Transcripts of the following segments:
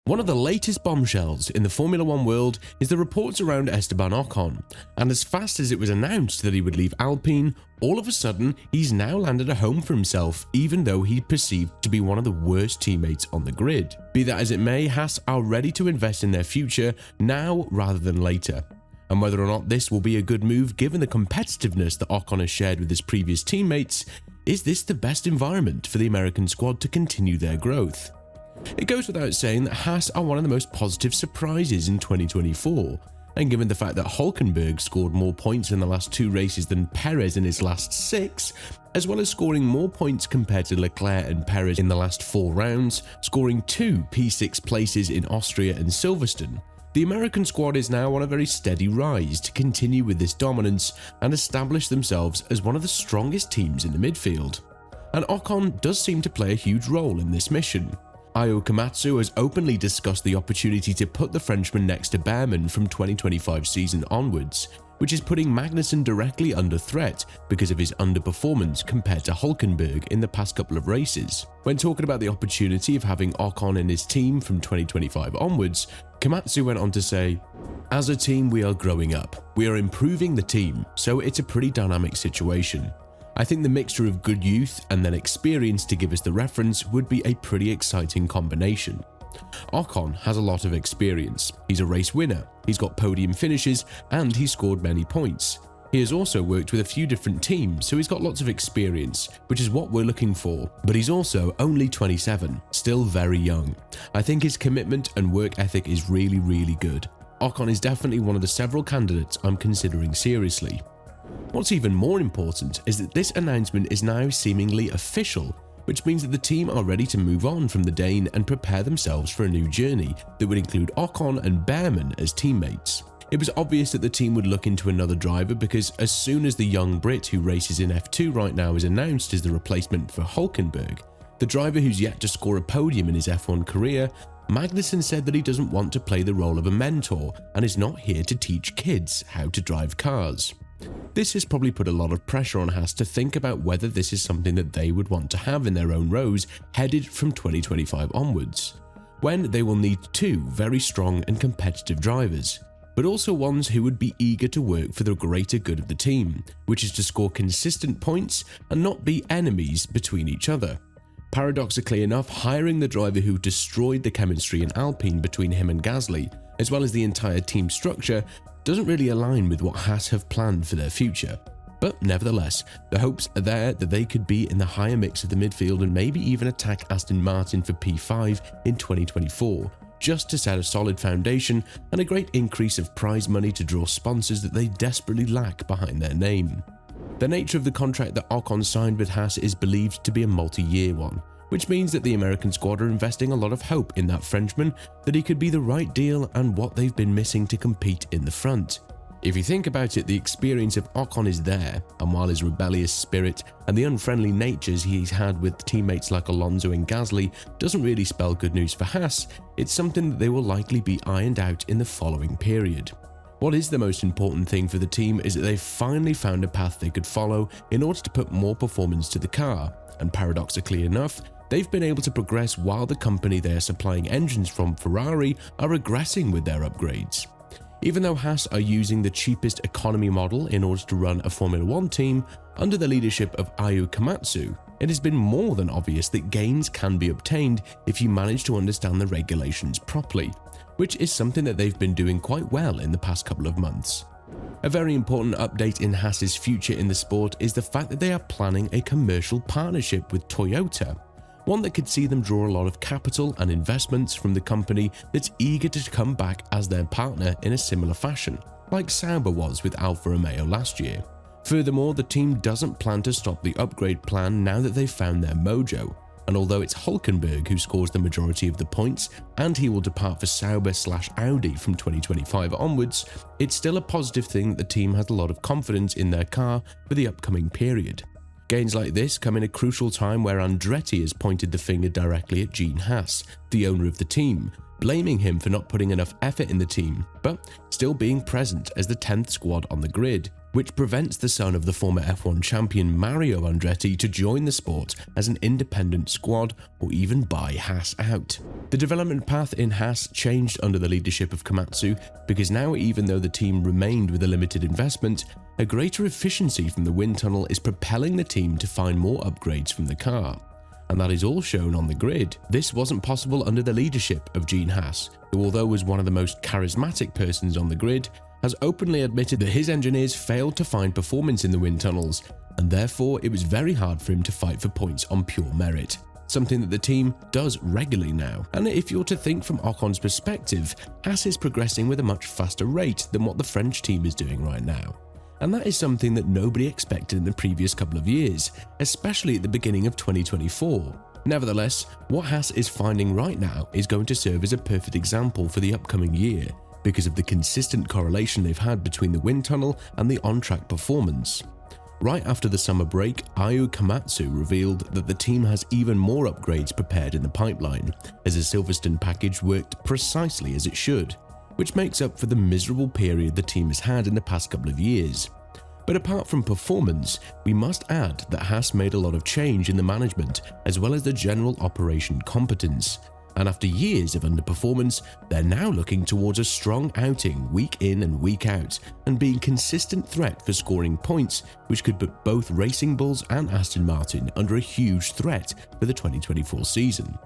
One of the latest bombshells in the Formula One world is the reports around Esteban Ocon, and as fast as it was announced that he would leave Alpine, all of a sudden he's now landed a home for himself, even though he's perceived to be one of the worst teammates on the grid. Be that as it may, Haas are ready to invest in their future now rather than later. And whether or not this will be a good move given the competitiveness that Ocon has shared with his previous teammates, is this the best environment for the American squad to continue their growth? It goes without saying that Haas are one of the most positive surprises in 2024, and given the fact that Hülkenberg scored more points in the last 2 races than Perez in his last 6, as well as scoring more points compared to Leclerc and Perez in the last 4 rounds, scoring 2 P6 places in Austria and Silverstone, the American squad is now on a very steady rise to continue with this dominance and establish themselves as one of the strongest teams in the midfield. And Ocon does seem to play a huge role in this mission. Ayao Komatsu has openly discussed the opportunity to put the Frenchman next to Behrman from 2025 season onwards, which is putting Magnussen directly under threat because of his underperformance compared to Hülkenberg in the past couple of races. When talking about the opportunity of having Ocon in his team from 2025 onwards, Komatsu went on to say, "As a team we are growing up, we are improving the team, so it's a pretty dynamic situation. I think the mixture of good youth and then experience to give us the reference would be a pretty exciting combination. Ocon has a lot of experience, he's a race winner, he's got podium finishes, and he's scored many points. He has also worked with a few different teams, so he's got lots of experience, which is what we're looking for, but he's also only 27, still very young. I think his commitment and work ethic is really good. Ocon is definitely one of the several candidates I'm considering seriously." What's even more important is that this announcement is now seemingly official, which means that the team are ready to move on from the Dane and prepare themselves for a new journey that would include Ocon and Behrman as teammates. It was obvious that the team would look into another driver because as soon as the young Brit who races in F2 right now is announced as the replacement for Hülkenberg, the driver who's yet to score a podium in his F1 career, Magnussen said that he doesn't want to play the role of a mentor and is not here to teach kids how to drive cars. This has probably put a lot of pressure on Haas to think about whether this is something that they would want to have in their own rows headed from 2025 onwards, when they will need 2 very strong and competitive drivers, but also ones who would be eager to work for the greater good of the team, which is to score consistent points and not be enemies between each other. Paradoxically enough, hiring the driver who destroyed the chemistry in Alpine between him and Gasly, as well as the entire team structure, doesn't really align with what Haas have planned for their future. But nevertheless, the hopes are there that they could be in the higher mix of the midfield and maybe even attack Aston Martin for P5 in 2024, just to set a solid foundation and a great increase of prize money to draw sponsors that they desperately lack behind their name. The nature of the contract that Ocon signed with Haas is believed to be a multi-year one, which means that the American squad are investing a lot of hope in that Frenchman that he could be the right deal and what they've been missing to compete in the front. If you think about it, the experience of Ocon is there, and while his rebellious spirit and the unfriendly natures he's had with teammates like Alonso and Gasly doesn't really spell good news for Haas, it's something that they will likely be ironed out in the following period. What is the most important thing for the team is that they've finally found a path they could follow in order to put more performance to the car, and paradoxically enough, they've been able to progress while the company they are supplying engines from, Ferrari, are regressing with their upgrades. Even though Haas are using the cheapest economy model in order to run a Formula One team, under the leadership of Ayao Komatsu, it has been more than obvious that gains can be obtained if you manage to understand the regulations properly, which is something that they've been doing quite well in the past couple of months. A very important update in Haas's future in the sport is the fact that they are planning a commercial partnership with Toyota, one that could see them draw a lot of capital and investments from the company that's eager to come back as their partner in a similar fashion, like Sauber was with Alfa Romeo last year. Furthermore, the team doesn't plan to stop the upgrade plan now that they've found their mojo, and although it's Hülkenberg who scores the majority of the points and he will depart for Sauber/Audi from 2025 onwards, it's still a positive thing that the team has a lot of confidence in their car for the upcoming period. Gains like this come in a crucial time where Andretti has pointed the finger directly at Gene Haas, the owner of the team, blaming him for not putting enough effort in the team, but still being present as the 10th squad on the grid, which prevents the son of the former F1 champion Mario Andretti to join the sport as an independent squad or even buy Haas out. The development path in Haas changed under the leadership of Komatsu because now, even though the team remained with a limited investment, a greater efficiency from the wind tunnel is propelling the team to find more upgrades from the car. And that is all shown on the grid. This wasn't possible under the leadership of Gene Haas, who, although was one of the most charismatic persons on the grid, has openly admitted that his engineers failed to find performance in the wind tunnels, and therefore it was very hard for him to fight for points on pure merit, something that the team does regularly now. And if you're to think from Ocon's perspective, Haas is progressing with a much faster rate than what the French team is doing right now. And that is something that nobody expected in the previous couple of years, especially at the beginning of 2024. Nevertheless, what Haas is finding right now is going to serve as a perfect example for the upcoming year, because of the consistent correlation they've had between the wind tunnel and the on-track performance. Right after the summer break, Ayu Komatsu revealed that the team has even more upgrades prepared in the pipeline, as the Silverstone package worked precisely as it should, which makes up for the miserable period the team has had in the past couple of years. But apart from performance, we must add that Haas made a lot of change in the management as well as the general operation competence. And after years of underperformance, they're now looking towards a strong outing week in and week out, and being a consistent threat for scoring points, which could put both Racing Bulls and Aston Martin under a huge threat for the 2024 season.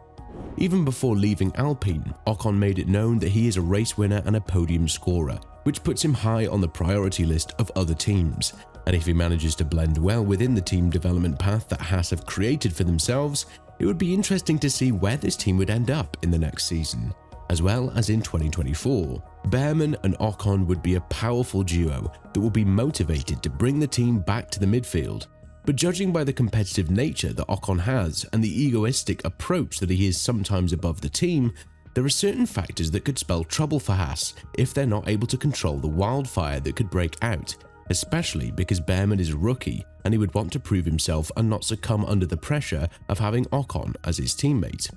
Even before leaving Alpine, Ocon made it known that he is a race winner and a podium scorer, which puts him high on the priority list of other teams. And if he manages to blend well within the team development path that Haas have created for themselves, it would be interesting to see where this team would end up in the next season, as well as in 2024. Behrman and Ocon would be a powerful duo that will be motivated to bring the team back to the midfield. But judging by the competitive nature that Ocon has and the egoistic approach that he is sometimes above the team, there are certain factors that could spell trouble for Haas if they're not able to control the wildfire that could break out, especially because Behrman is a rookie and he would want to prove himself and not succumb under the pressure of having Ocon as his teammate.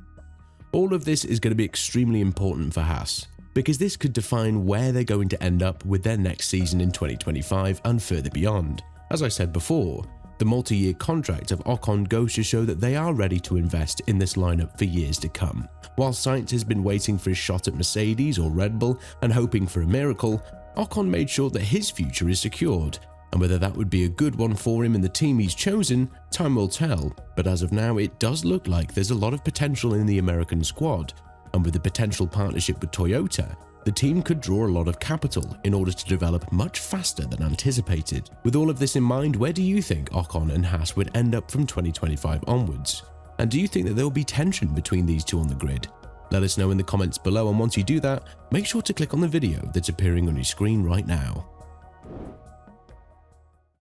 All of this is going to be extremely important for Haas, because this could define where they're going to end up with their next season in 2025 and further beyond. As I said before, the multi-year contract of Ocon goes to show that they are ready to invest in this lineup for years to come. While Sainz has been waiting for his shot at Mercedes or Red Bull and hoping for a miracle, Ocon made sure that his future is secured, and whether that would be a good one for him in the team he's chosen, time will tell. But as of now, it does look like there's a lot of potential in the American squad, and with the potential partnership with Toyota, the team could draw a lot of capital in order to develop much faster than anticipated. With all of this in mind, where do you think Ocon and Haas would end up from 2025 onwards? And do you think that there will be tension between these two on the grid? Let us know in the comments below, and once you do that, make sure to click on the video that's appearing on your screen right now.